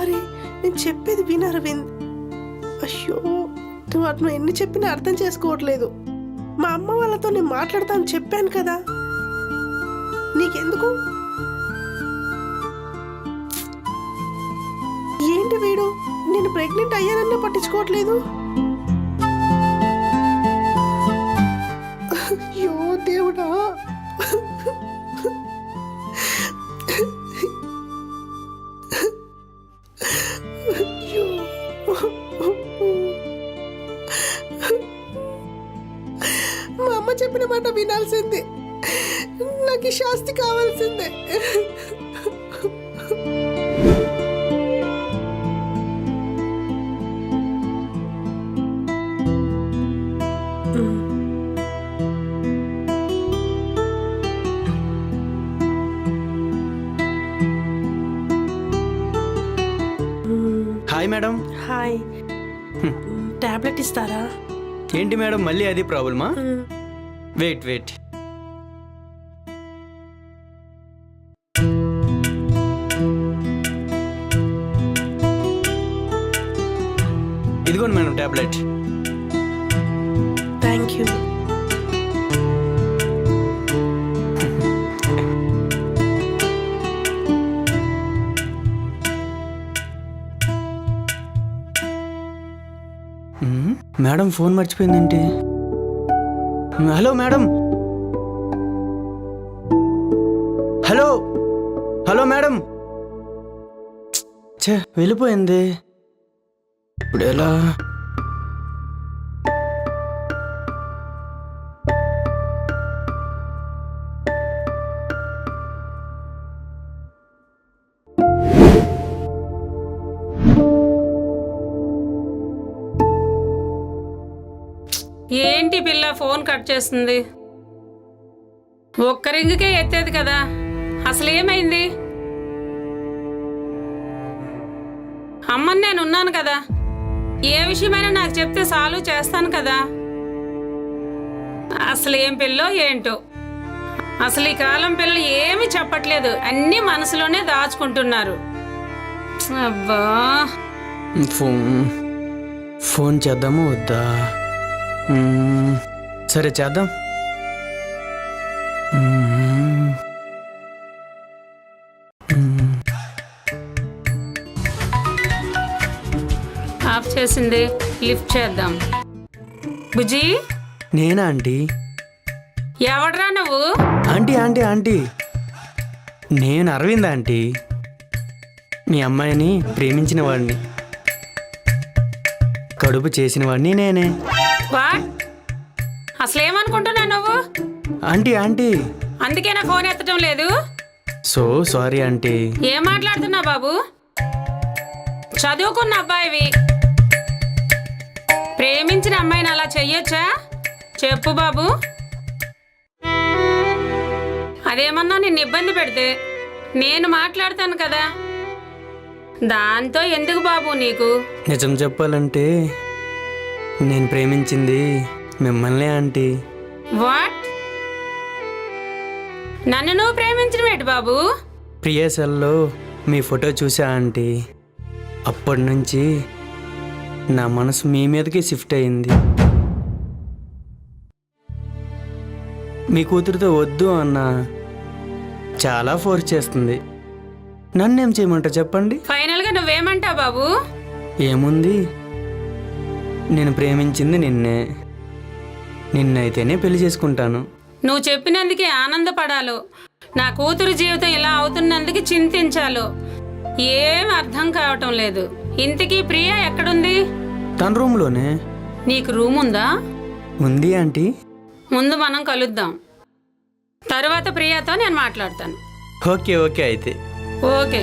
అరే నేను చెప్పేది విను అరవింద్. అయ్యో నువ్వు ఎన్ని చెప్పినా అర్థం చేసుకోవట్లేదు. మా అమ్మ వాళ్ళతో నేను మాట్లాడతాను చెప్పాను కదా, నీకెందుకు? ఏంటి వీడు నేను ప్రెగ్నెంట్ అయ్యానన్నా పట్టించుకోవట్లేదు. అయ్యో దేవుడా. అయ్యో మా అమ్మ చెప్పిన మాట వినాల్సిందే, నాకు ఈ శాస్తి కావాల్సిందే. Hi madam. హాయ్. టాబ్లెట్ ఇస్తారా? ఏంటి మేడం మళ్ళీ అది ప్రాబ్లమా? వెయిట్ ఇదిగోండి madam tablet. Thank you. Madam phone మర్చిపోయిందేంటి? Hello madam. Hello madam. ఛే వెళ్ళిపోయింది. ఇప్పుడు ఎలా? ఏంటి పిల్ల ఫోన్ కట్ చేస్తుంది? ఒక్క రింగుకే ఎత్తేది కదా, అసలు ఏమైంది? అమ్మని నేను ఉన్నాను కదా, ఏ విషయమైనా నాకు చెప్తే సాల్వ్ చేస్తాను కదా. అసలు ఏం పిల్లో ఏంటో, అసలు ఈ కాలం పిల్లలు ఏమి చెప్పట్లేదు, అన్నీ మనసులోనే దాచుకుంటున్నారు. అబ్బా ఫోన్ చేద్దాము వద్దా? సరే చేద్దాం. ఆఫ్ చేసింది, లిఫ్ట్ చేద్దాం. బుజ్జి. నేనా ఆంటీ? ఎవడ్రా నువ్వు? ఆంటీ నేను అరవింద్ ఆంటీ, మీ అమ్మాయిని ప్రేమించిన వాడిని, కడుపు చేసిన వాడిని నేనే. వాట్? అసలు ఏమనుకుంటున్నావు నువ్వు? ఆంటీ అందుకేనా ఫోన్ ఎత్తడం లేదు? So sorry aunty. ఏం మాట్లాడుతున్నావు బాబు? చదువుకున్న అబ్బాయివి, ప్రేమించిన అమ్మాయిని అలా చెయ్యొచ్చా? చెప్పు బాబు. అదేమన్నా నిన్ను ఇబ్బంది పెడితే నేను మాట్లాడతాను కదా, దాంతో ఎందుకు బాబు నీకు? నిజం చెప్పాలంటే నేను ప్రేమించింది మిమ్మల్ని ఆంటీ. వాట్? నన్ను నువ్వు ప్రేమించడం ఏంటి బాబు? ప్రియాసల్లో మీ ఫోటో చూసా ఆంటీ, అప్పటి నుంచి నా మనసు మీ మీదకి షిఫ్ట్ అయింది. మీ కూతురితో వద్దు అన్న చాలా ఫోర్స్ చేస్తుంది. నన్నేం చేయమంటావు చెప్పండి? ఫైనల్గా నువ్వేమంటావు బాబు? ఏముంది, నేను ప్రేమించింది నిన్నైతేనే పెళ్లి చేసుకుంటాను. నువ్వు చెప్పినందుకే ఆనందపడాలో, నా కూతురు జీవితం ఇలా అవుతున్నందుకు చింతించాలో ఏం అర్థం కావటం లేదు. ఇంతకీ ప్రియా ఎక్కడుంది? తన రూమ్లోనే. నీకు రూమ్ ఉందా? ఉంది ఆంటీ. ముందు మనం కలుద్దాం, తరువాత ప్రియాతో నేను మాట్లాడతాను. ఓకే అయితే. ఓకే.